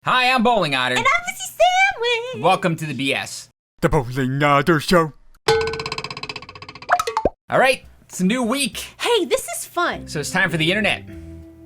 Hi, I'm Bowling Otter. And I'm Missy Sandwich. Welcome to the BS. The Bowling Otter Show. All right, it's a new week. Hey, this is fun. So it's time for the internet.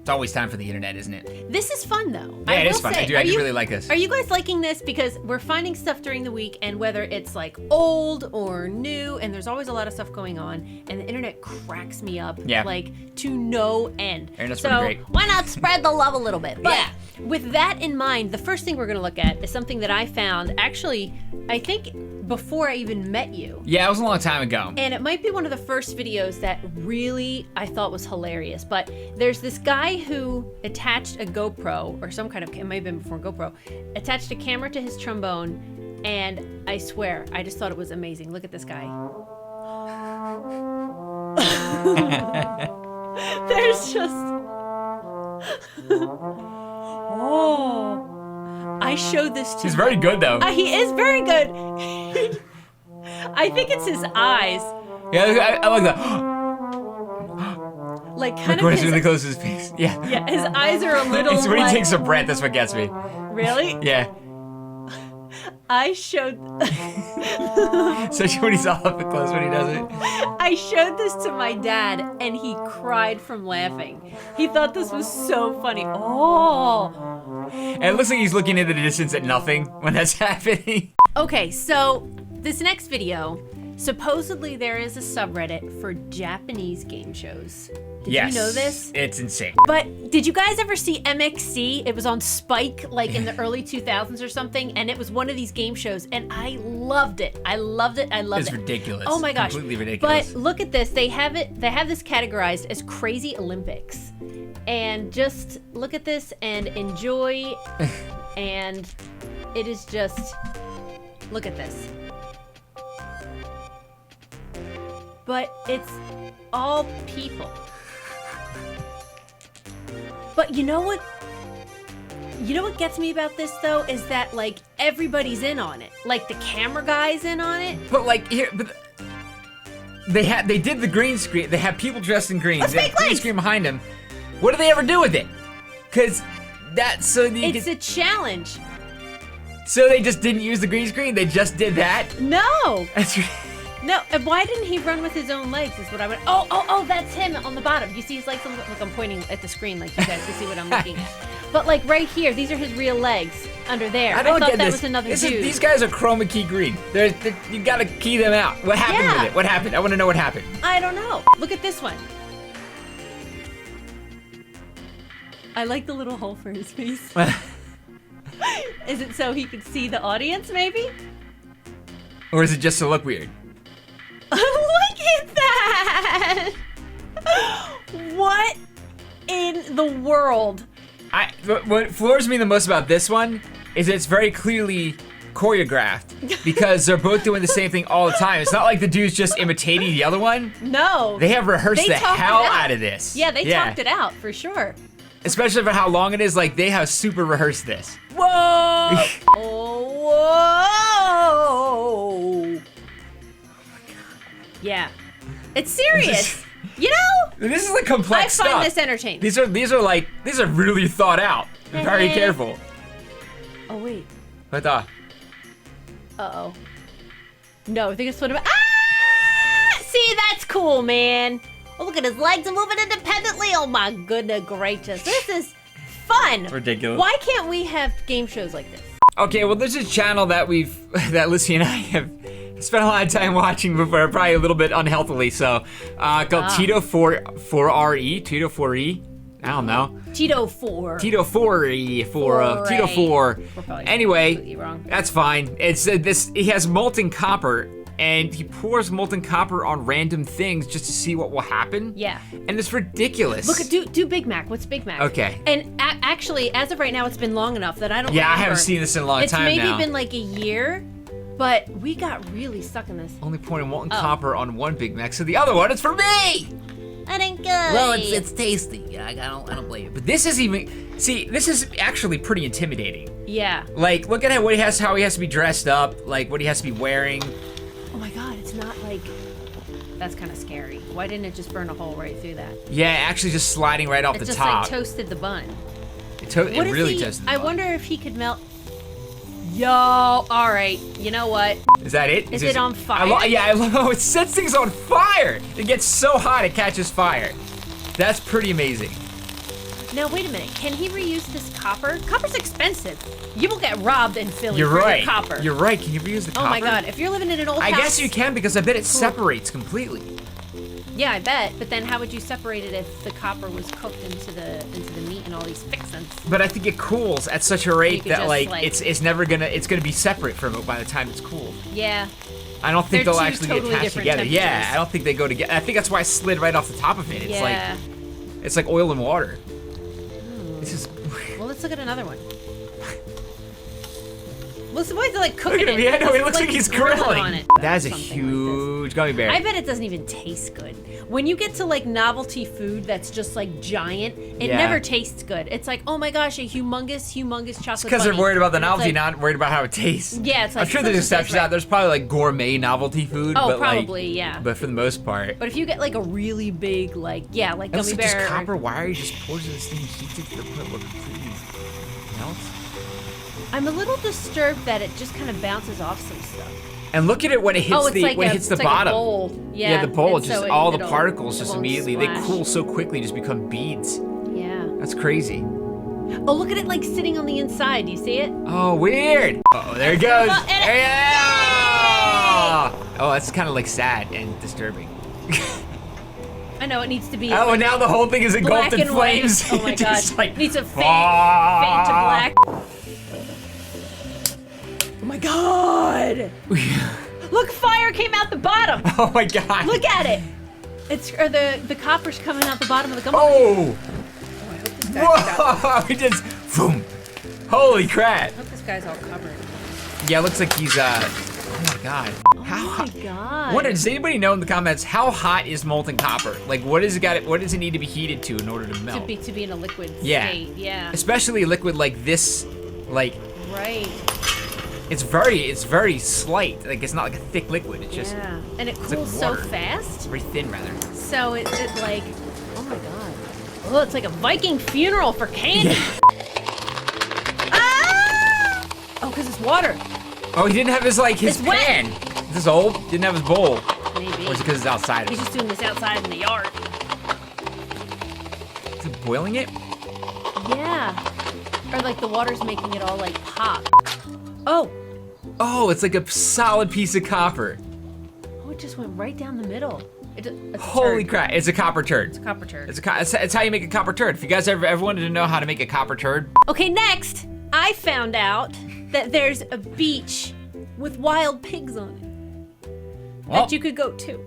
It's always time for the internet, isn't it? This is fun, though. Yeah, it is fun. I do really like this. Are you guys liking this? Because we're finding stuff during the week, and whether it's like old or new, and there's always a lot of stuff going on, and the internet cracks me up, like to no end. Internet's so pretty great. Why not spread the love a little bit? But Yeah. with that in mind, the first thing we're gonna look at is something that I found actually, I think before I even met you. Yeah, it was a long time ago. And it might be one of the first videos that really I thought was hilarious. But there's this guy who attached a GoPro, or some kind of, it might have been before GoPro, attached a camera to his trombone, and I swear, I just thought it was amazing. Look at this guy. There's just... Oh. I showed this to He's very good, though. He is very good. I think it's his eyes. Yeah, I like that. Like kind When of he's really close to his face. Yeah. Yeah, his eyes are a little It's when like, he takes a breath, that's what gets me. Really? Yeah. I showed Especially when he's all up and close when he does it. I showed this to my dad and he cried from laughing. He thought this was so funny. Oh. And it looks like he's looking into the distance at nothing when that's happening. Okay, so this next video, supposedly there is a subreddit for Japanese game shows. Did you know this? It's insane. But did you guys ever see MXC? It was on Spike like in the early 2000s or something, and it was one of these game shows, and I loved it. I loved it. It's ridiculous. Oh my gosh. Completely ridiculous. But look at this. They have this categorized as Crazy Olympics. And just look at this and enjoy. And it is just, look at this. But it's all people. But you know what? You know what gets me about this though is that like everybody's in on it. Like the camera guy's in on it. But like here, but they did the green screen. They have people dressed in green. Let's They have make green lights. screen behind them. What do they ever do with it? Cause that's so you It's a challenge. so they just didn't use the green screen. They just did that. No. That's No, and why didn't he run with his own legs is what I would, oh, that's him on the bottom. You see his legs? Look, I'm pointing at the screen like you guys can see what I'm looking at. But like right here, these are his real legs under there. I don't thought get that this. was another dude. These guys are chroma key green. You gotta key them out. What happened with it? What happened? I want to know what happened. I don't know. Look at this one. I like the little hole for his face. Is it so he could see the audience maybe? Or is it just to look weird? Look at that! What in the world? What floors me the most about this one is it's very clearly choreographed because they're both doing the same thing all the time. It's not like the dude's just imitating the other one. No. They have rehearsed the talked hell it out of this. Yeah, they talked it out for sure. Especially for how long it is, like they have super rehearsed this. Whoa! Oh, whoa! Yeah, it's serious. You know, This is like complex I stuff. find this entertaining. These are really thought out. Very careful. Oh wait. But Uh-oh. No, I think it's sort of. Ah! See, that's cool, man. Oh, look at his legs are moving independently. Oh my goodness gracious, this is fun. Ridiculous. Why can't we have game shows like this? okay, well there's a channel that that Lucy and I have spent a lot of time watching before, probably a little bit unhealthily. So, called Tito 4RE, Tito 4E. I don't know. Tito 4. Tito 4E for Tito 4. We're probably Anyway, completely wrong. that's fine. It's this. He has molten copper, and he pours molten copper on random things just to see what will happen. Yeah. And it's ridiculous. Look, do Big Mac. What's Big Mac? Okay. And actually, as of right now, it's been long enough that I don't Yeah, I remember. haven't seen this in a long time It's now. maybe been like a year, but we got really stuck in this. Only pouring molten copper on one Big Mac, so the other one is for me. I didn't go. Well, it's tasty. Yeah, I don't blame it. But this is this is actually pretty intimidating. Yeah. Like, look at how he has to be dressed up, like what he has to be wearing. Oh my God, it's not like. That's kind of scary. Why didn't it just burn a hole right through that? Yeah, actually just sliding right off It the just top. like toasted the bun. It It What is really he? does. I wonder if he could melt. Yo, all right. You know what? Is that it? Is it on fire? I love how it sets things on fire. It gets so hot it catches fire. That's pretty amazing. Now wait a minute. Can he reuse this copper? Copper's expensive. You will get robbed in Philly You're for right. your copper. You're right. Can you reuse the copper? Oh my God! If you're living in an old I house, guess you can because I bet it separates completely. Yeah, I bet. But then how would you separate it if the copper was cooked into the meat and all these fixins? But I think it cools at such a rate could that just, like it's never gonna be separate from it by the time it's cooled. Yeah. I don't think They're they'll two actually totally be attached different together. Yeah, temperatures. I don't think they go together. I think that's why I slid right off the top of it. It's Yeah. it's like oil and water. This is. Well, let's look at another one. What's the point of like cooking Look at him. it? Yeah, no, it It's looks like he's grilling. on it. That is a Something like this. huge gummy bear. I bet it doesn't even taste good. When you get to like novelty food that's just like giant, it Yeah. never tastes good. It's like, oh my gosh, a humongous chocolate Because they're bunny. worried about the And it's novelty, like- not worried about how it tastes. Yeah, it's like, I'm sure it there's doesn't taste exceptions right. out. There's probably like gourmet novelty food. Oh, but probably, like, yeah. But for the most part. But if you get like a really big, like It gummy looks like bear. just copper wire. You just pours in this thing and heats it to the point where it completely melts. I'm a little disturbed that it just kind of bounces off some stuff. And look at it when it hits Oh, it's like when a, it hits it's the like bottom. A bowl. Yeah, Yeah, the bowl, and just so all the it'll- particles it just won't immediately they splash. cool so quickly, just become beads. Yeah. That's crazy. Oh, look at it like sitting on the inside. Do you see it? Oh, weird. Oh, there it goes. Oh, and it- Yeah! Oh, that's kind of like sad and disturbing. I know it needs to be. Oh, like, and now the whole thing is black engulfed in and white. flames. Oh my Just god! like, Needs a fade to ah. black. Oh my god! Look, fire came out the bottom. Oh my god. Look at it. Or the copper's coming out the bottom of the gum. Oh! I hope this guy's Whoa! It just, boom. Holy crap. I hope this guy's all covered. Yeah, it looks like he's, oh my god. How Oh my god. What does anybody know in the comments? How hot is molten copper? Like, what does it need to be heated to in order to melt? to be in a liquid Yeah. state? Yeah. Especially a liquid like this, like Right. it's very slight. Like it's not like a thick liquid. It's just Yeah. And it like cools so water. fast. very thin rather. So it like, oh my god. Oh, it's like a Viking funeral for candy. Ah! Oh, because it's water. Oh, he didn't have his his It's wet. pan. Is this old? Didn't have his bowl. Maybe. Or is it because it's outside? He's just doing this outside in the yard. Is it boiling it? Yeah. Or like the water's making it all like pop. Oh. Oh, it's like a solid piece of copper. Oh, it just went right down the middle. It's a Holy turd. crap! It's a copper turd. It's a copper turd. It's how you make a copper turd. If you guys ever wanted to know how to make a copper turd, Okay, next, I found out that there's a beach with wild pigs on it well, that you could go to.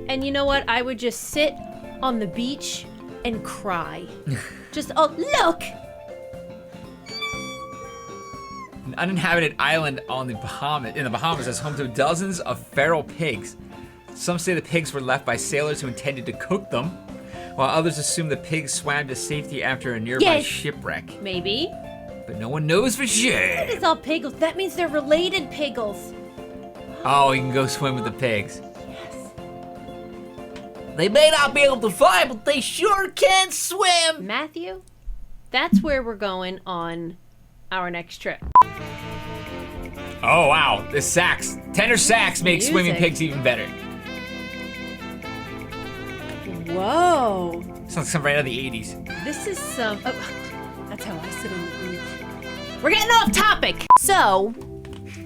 And you know what? I would just sit on the beach and cry. Just, oh, look! an uninhabited island in the Bahamas is home to dozens of feral pigs. Some say the pigs were left by sailors who intended to cook them, while others assume the pigs swam to safety after a nearby Yes. shipwreck. Maybe. But no one knows for sure. It's all piggles. That means they're related piggles. Oh, you can go swim with the pigs. Yes. They may not be able to fly, but they sure can swim. Matthew, that's where we're going on our next trip. Oh wow, the sax, tenor sax makes swimming Music. pigs even better. Whoa. Sounds like something right out of the 80s. This is some. Oh, that's how I sit on the beach. We're getting off topic. So,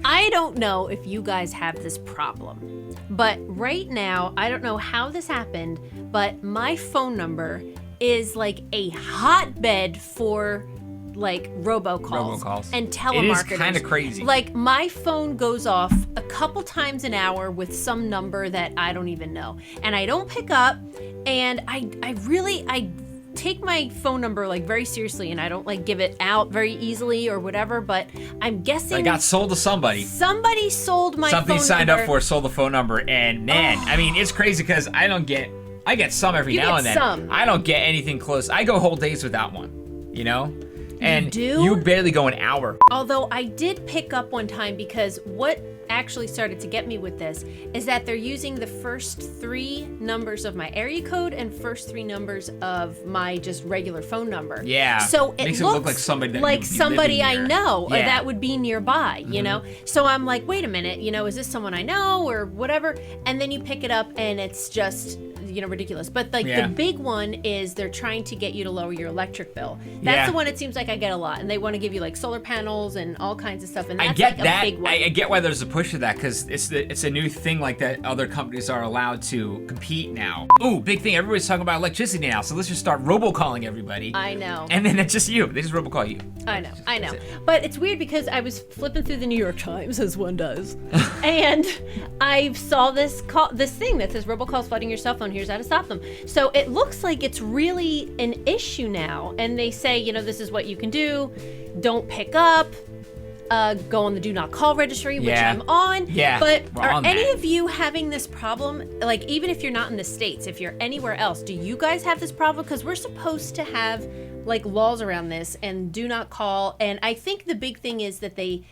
I don't know if you guys have this problem, but right now, I don't know how this happened, but my phone number is like a hotbed for like robocalls and telemarketers. It is kind of crazy. Like my phone goes off a couple times an hour with some number that I don't even know, and I don't pick up, and I take my phone number like very seriously, and I don't like give it out very easily or whatever, but I'm guessing I got sold to somebody. somebody sold my Something phone signed number. up for, sold the phone number, and man, I mean, it's crazy because I get some every You now get and then. some. I don't get anything close. I go whole days without one, you know? And do? you barely go an hour. Although I did pick up one time, because what actually started to get me with this is that they're using the first 3 numbers of my area code and first 3 numbers of my just regular phone number. Yeah. So it makes looks it look like somebody that like you'd be somebody living I near. know or Yeah. that would be nearby, you know? So I'm like, wait a minute, you know, is this someone I know or whatever? And then you pick it up and it's just, you know, ridiculous. But like Yeah. the big one is they're trying to get you to lower your electric bill. That's Yeah. the one it seems like I get a lot. And they want to give you like solar panels and all kinds of stuff. And that's I get like that. a big one. I get why there's a push for that, because it's a new thing like that. Other companies are allowed to compete now. Ooh, big thing. Everybody's talking about electricity now, so let's just start robocalling everybody. I know. And then it's just you. They just robocall you. I know. That's it. But it's weird because I was flipping through the New York Times, as one does, and I saw this thing that says robocalls flooding your cell phone. Here's how to stop them. So it looks like it's really an issue now. And they say, you know, this is what you can do. Don't pick up. Go on the do not call registry, which Yeah. I'm on. Yeah, But we're are on any that. of you having this problem? Like, even if you're not in the States, if you're anywhere else, do you guys have this problem? Because we're supposed to have like laws around this and do not call. And I think the big thing is that they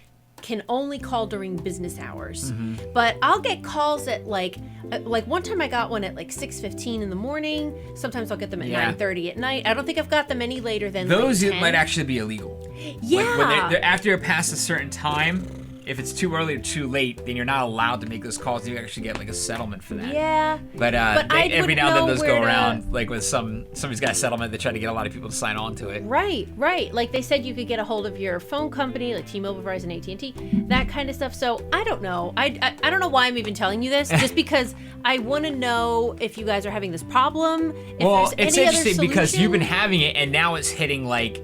can only call during business hours. But I'll get calls at like one time I got one at like 6:15 in the morning. Sometimes I'll get them at Yeah. 9:30 at night. I don't think I've got them any later than Those like 10. might actually be illegal. Yeah. Like, when they're after you're past a certain time, if it's too early or too late, then you're not allowed to make those calls. You actually get like a settlement for that. Yeah. But I every wouldn't now and then know those go where to- around, like with somebody's got a settlement. They try to get a lot of people to sign on to it. Right. Like they said, you could get a hold of your phone company, like T-Mobile, Verizon, AT&T, that kind of stuff. So I don't know. I don't know why I'm even telling you this, just because I want to know if you guys are having this problem. If Well, there's it's any other interesting because you've been solution. having it, and now it's hitting like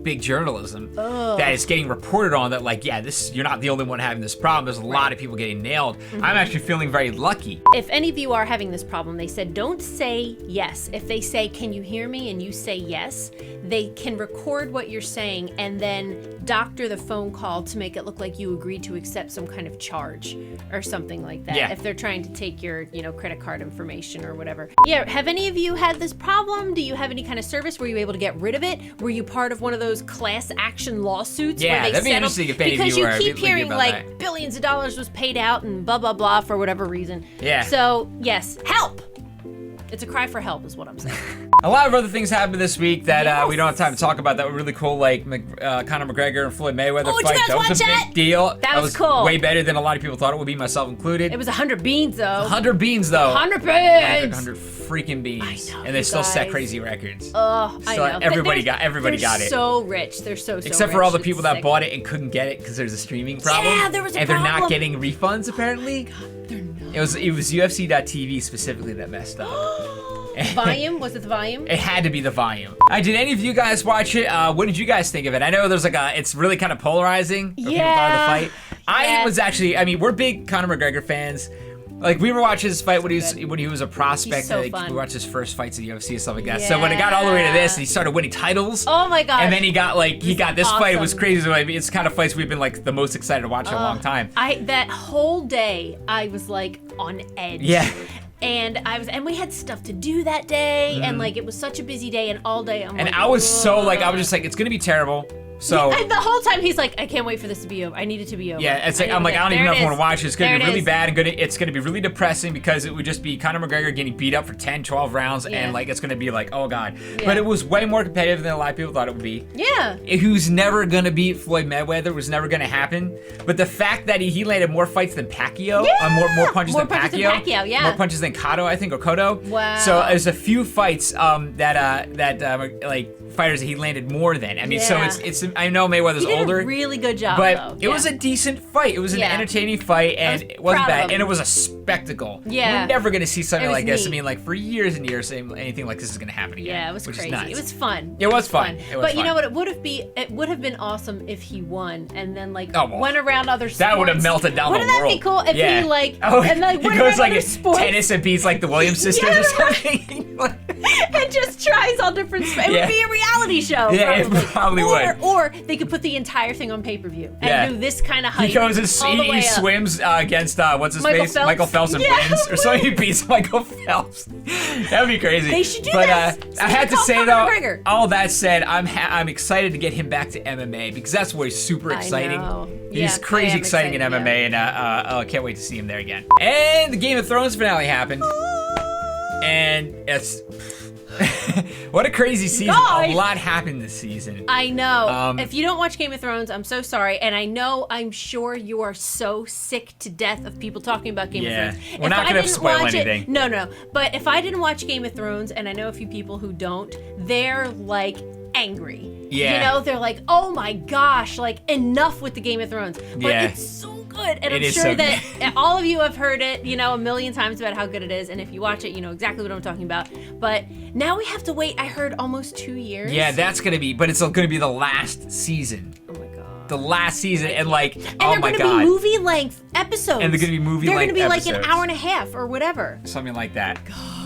big journalism that is getting reported on. That like, yeah, you're not the only one having this problem. There's a lot of people getting nailed. I'm actually feeling very lucky. If any of you are having this problem, they said don't say yes. If they say, can you hear me? And you say yes, they can record what you're saying and then doctor the phone call to make it look like you agreed to accept some kind of charge or something like that. Yeah. If they're trying to take your, credit card information or whatever. Yeah, have any of you had this problem? Do you have any kind of service? Were you able to get rid of it? Were you part of one of those class action lawsuits Yeah, where they that'd be settled? interesting if any of Because you you were keep thinking hearing about like that. billions of dollars was paid out and blah blah blah for whatever reason. Yeah. So yes, help. It's a cry for help, is what I'm saying. A lot of other things happened this week that Yes. we don't have time to talk about that were really cool, like Conor McGregor and Floyd Mayweather Oh, did fight. you guys That was watch a that? big deal. That was cool. Way better than a lot of people thought it would be, myself included. It was 100 beans though. 100 beans though. 100 beans. 100 freaking beans. I know, and they you still set guys. crazy records. Oh, I So know. everybody They're- got they're it. so rich. They're so Except for rich. all the It's people that sick. bought it and couldn't get it because there's a streaming problem. Yeah, there was a and they're not problem. getting refunds apparently. They're not. It was UFC.tv specifically that messed up. Volume? Was it the volume? It had to be the volume. Did any of you guys watch it? What did you guys think of it? I know there's it's really kind of polarizing. What people thought of the fight. I Yeah. was actually, we're big Conor McGregor fans. Like we were watching his fight when he was a prospect. He's so like, fun. we watched his first fights in the UFC and stuff like that. So when it got all the way to this, and he started winning titles. Oh my gosh. And then he got this fight. It was awesome. crazy. It's kind of fights we've been like the most excited to watch in a long time. That whole day I was like on edge. Yeah. And we had stuff to do that day, and like it was such a busy day, and all day I'm And like, I was so "Ugh." I was just like, it's gonna be terrible. So And the whole time he's like, I can't wait for this to be over. I need it to be over. yeah, it's like I'm like I don't even know if I want to watch it. It's gonna be really bad and it's gonna be really depressing because it would just be Conor McGregor getting beat up for 10, 12 rounds Yeah. and like it's gonna be like, oh god. Yeah. But it was way more competitive than a lot of people thought it would be. Yeah. Who's never gonna beat Floyd Mayweather was never gonna happen. But the fact that he landed more fights than Pacquiao, Yeah! more punches More than punches than Pacquiao, Pacquiao, yeah. more punches than Cotto, I think, or Cotto. Wow. So there's a few fights that fighters that he landed more than. I mean, so Yeah. it's I know Mayweather's He did older. a really good job, But though. it was a decent fight. It was an Yeah. entertaining fight, and was it wasn't proud of bad. him. And it was a spectacle. Yeah. We're never gonna see something It was like this. I neat. mean, like for years and years, anything like this is gonna happen again. Yeah, it was which crazy. Is nuts. It was fun. It was fun. It was But you fun. know what? It would have been awesome if he won and then Oh, well, went around other sports. That would have melted down the Wouldn't world. that be cool if Yeah. he Oh, and he went goes around like other sports? tennis and beats like the Williams sisters Yeah, or something. and just tries all different. It would be a reality show. Yeah, probably. it probably would. Or they could put the entire thing on pay-per-view and do this kind of hype. He goes and all the way he up. swims against what's his Michael face? Phelps? Michael Phelps and wins, or something. He beats Michael Phelps. That would be crazy. They should do but, this. I had to Call say Conor though, McGregor. all that said, I'm excited to get him back to MMA because that's where he's super exciting. I know. He's Yeah, crazy I am exciting in excited, MMA, and I can't wait to see him there again. And the Game of Thrones finale happened, and it's what a crazy season. Guys. A lot happened this season. I know. If you don't watch Game of Thrones, I'm so sorry. And I'm sure you are so sick to death of people talking about Game of Thrones. We're not going to spoil watch anything. No. But if I didn't watch Game of Thrones, and I know a few people who don't, they're like angry. Yeah. You know, they're like, oh my gosh, like enough with the Game of Thrones. But Yeah. it's so good. And It I'm is sure so that all of you have heard it, you know, a million times about how good it is. And if you watch it, you know exactly what I'm talking about. But now we have to wait, I heard, almost 2 years. Yeah, that's going to be, but it's going to be the last season. Oh my god. The last season, and like, And oh they're my gonna god. be movie length episodes. And they're gonna be movie They're length gonna be like an episodes. hour and a half or whatever. Something like that.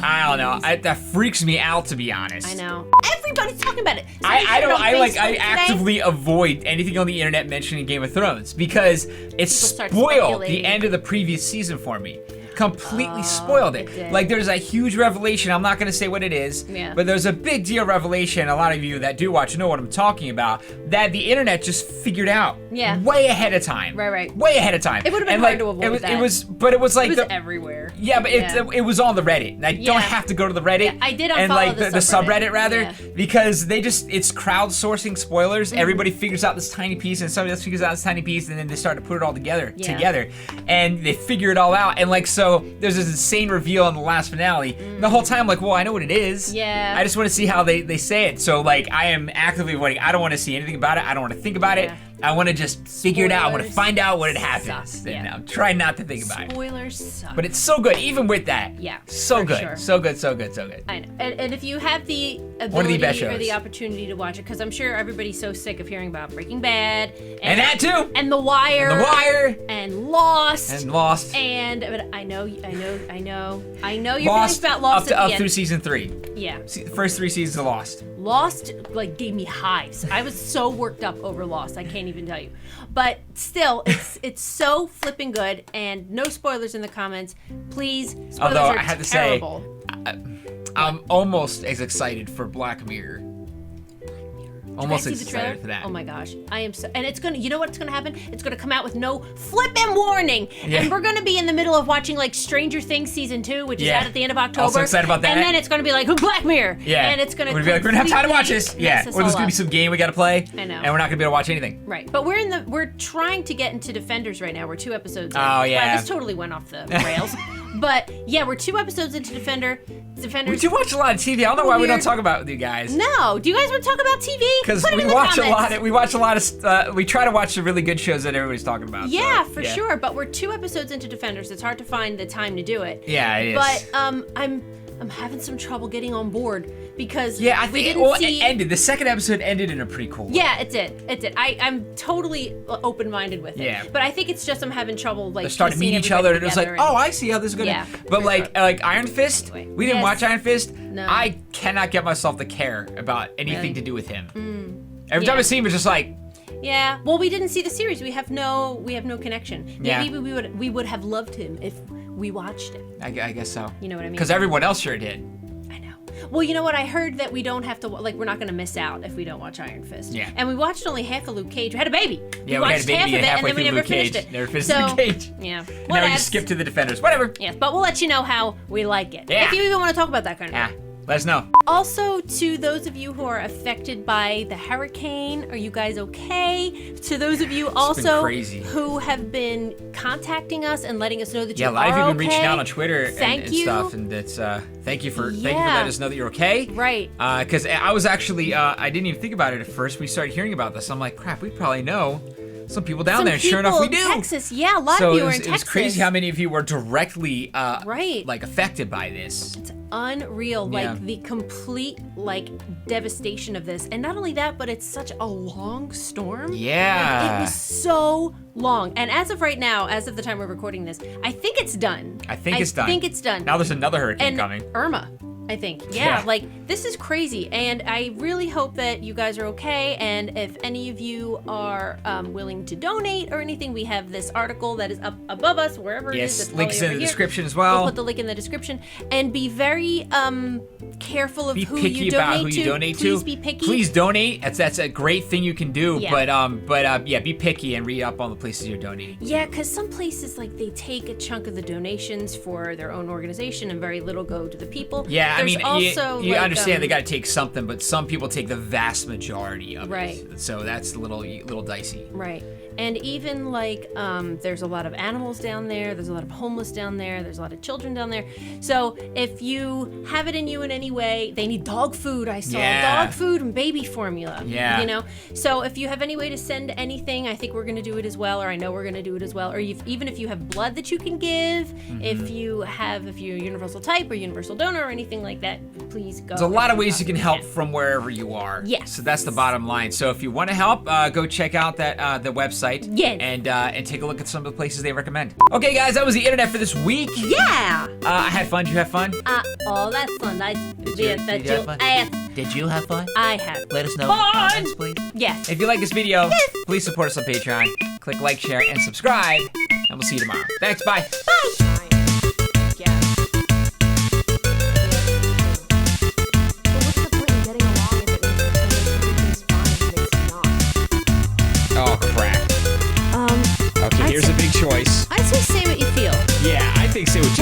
I don't know. That freaks me out, to be honest. I know. Everybody's talking about it. I actively avoid anything on the internet mentioning Game of Thrones because it start spoiled speculating. the end of the previous season for me. Completely spoiled it. did. Like there's a huge revelation. I'm not gonna say what it is, Yeah. but there's a big deal revelation. A lot of you that do watch know what I'm talking about. That the internet just figured out. Yeah. Way ahead of time. Right. Way ahead of time. It would've been And, hard like, to avoid it was, that. It was, but it was like It was the, everywhere. yeah, but it was on the Reddit. I Yeah. don't have to go to the Reddit. Yeah, I did and unfollow like the the subreddit rather, Yeah. Mm-hmm. because it's crowdsourcing spoilers. Everybody figures out this tiny piece, and somebody else figures out this tiny piece, and then they start to put it all together, Yeah. and they figure it all out. And like so, there's this insane reveal in the last finale. The whole time, like, well, I know what it is. Yeah. I just want to see how they say it. So like, I am actively avoiding. I don't want to see anything about it. I don't want to think about it. Yeah. I want to just figure it out. I want to Spoilers find out what it happens. suck. And Yeah. I'm trying not to think about it. Spoilers suck. But it's so good, even with that. Yeah, So for good. sure. So good. So good. So good. I know. And if you have the One of the ability best or shows. the opportunity to watch it, because I'm sure everybody's so sick of hearing about Breaking Bad And that too. and The Wire, The Wire. and Lost, And Lost. but I know your feelings Lost about Lost up at the through end. season 3. Yeah, The first 3 seasons of Lost. Lost like gave me hives. I was so worked up over Lost. I can't even tell you. But still, it's so flipping good, and no spoilers in the comments, please. Spoilers Although are I have to terrible. say, I'm almost as excited for Black Mirror. Almost Did I see the trailer? excited for that. Oh my gosh, I am so, and it's gonna. You know what's gonna happen? It's gonna come out with no flippin' warning, Yeah. and we're gonna be in the middle of watching like Stranger Things season 2, which is Yeah. out at the end of October. Also excited about that. And then it's gonna be like Black Mirror. Yeah. And it's gonna. We're gonna be like, we're gonna have time to watch this. completely Yeah. mess us Or there's all gonna be up. some game we gotta play. I know. And we're not gonna be able to watch anything. Right, but we're trying to get into Defenders right now. We're 2 episodes. in. Oh, yeah. Wow, this totally went off the rails. But yeah, we're 2 episodes into Defenders. We do watch a lot of TV. I don't know why we don't Weird. talk about it with you guys. No, do you guys want to talk about TV? Because Put it we in the watch a comments. lot. We watch a lot of. We try to watch the really good shows that everybody's talking about. Yeah, so, for sure. But we're 2 episodes into Defenders. It's hard to find the time to do it. Yeah, it is. But I'm having some trouble getting on board because Yeah, I we think didn't see. it ended. The second episode ended in a pretty cool way. Yeah, it did. It did. I'm totally open-minded with it. Yeah. But I think it's just I'm having trouble like. They started piecing meeting each other, and it was like, everybody oh, together I see how this is gonna. Yeah, but for like sure. like Iron Fist, Anyway. we didn't Yes. watch Iron Fist. No. I cannot get myself to care about anything Really? to do with him. Every time Yeah. I see him, it's just like, and- Yeah. Well, we didn't see the series. We have no connection. Yeah. Maybe we would have loved him if we watched it. I guess so. You know what I mean? Because everyone else sure did. I know. Well, you know what? I heard that we don't have to, like, we're not going to miss out if we don't watch Iron Fist. Yeah. And we watched only half of Luke Cage. We had a baby. Yeah, we had watched a baby half of it, halfway and then we through never Luke finished Cage. it. Never finished So, Luke Cage. Yeah. Now we Whatevs. just skip to the Defenders. Whatever. Yes, but we'll let you know how we like it. Yeah. If you even want to talk about that kind of Yeah. thing. Let us know. Also, to those of you who are affected by the hurricane, are you guys okay? To those of you also crazy. who have been contacting us and letting us know that you Yeah, are a lot of you have been okay, reaching out on Twitter and Thank you. stuff, and it's thank you for Yeah. letting us know that you're okay. Right. Because I was actually I didn't even think about it at first. We started hearing about this. I'm like, crap, we probably know some people down Some there. And sure enough, we people do. in Texas, yeah, a lot So of you it are was, in it was Texas. crazy how many of you were directly Right. like affected by this. It's unreal, Yeah. like the complete like devastation of this, and not only that, but it's such a long storm. Yeah. Like, it was so long, and as of right now, as of the time we're recording this, I think it's done. I think it's done. I think it's done. Now there's another hurricane and coming. Irma. I think. Yeah, like this is crazy, and I really hope that you guys are okay. And if any of you are willing to donate or anything, we have this article that is up above us, wherever it is. Yes, it's links in the here. description as well. We'll put the link in the description, and be very careful of Be who picky you about donate who to. you donate to. Please be picky. Please donate. That's a great thing you can do. Yeah. But yeah, be picky and read up on the places you're donating. Yeah, because some places like they take a chunk of the donations for their own organization, and very little go to the people. Yeah, There's I mean, also, you like, understand they got to take something, but some people take the vast majority of Right. it. So that's a little dicey. Right. And even like there's a lot of animals down there, there's a lot of homeless down there, there's a lot of children down there. So if you have it in you in any way, they need dog food, I saw. Yeah. Dog food and baby formula. Yeah. You know? So if you have any way to send anything, I think we're going to do it as well, or I know we're going to do it as well. Or even if you have blood that you can give, if you're universal type or universal donor or anything like that, please go. There's a lot of ways you can help from wherever you are. Yes. So that's the bottom line. So if you want to help, go check out that the website. Yes. And take a look at some of the places they recommend. Okay, guys, that was the internet for this week. Yeah. I had fun. Did you have fun? Oh, that's fun. Did you have fun? Did you have fun? I have. Let us know in the comments, please. Yes. If you like this video, please support us on Patreon. Click like, share, and subscribe. And we'll see you tomorrow. Thanks. Bye. Bye. Oh, crap. Okay, here's a big choice. I say what you feel. Yeah, I think say what you